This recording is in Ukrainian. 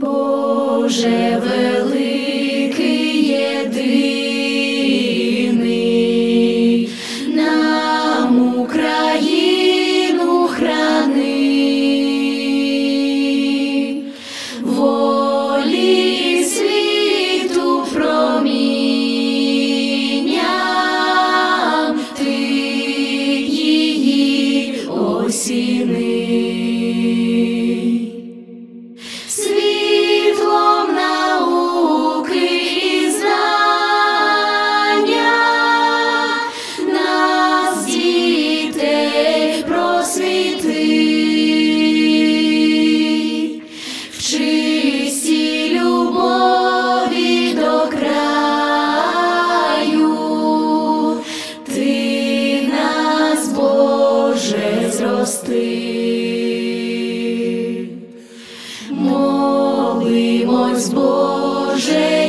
Боже великий єдиний, нам Україну храни, волі світу промінням ти її осіни. Світлом науки і знання нас, дітей, просвіти, в чистій любові до краю, ти нас, Боже, зрости. Молимось, Боже,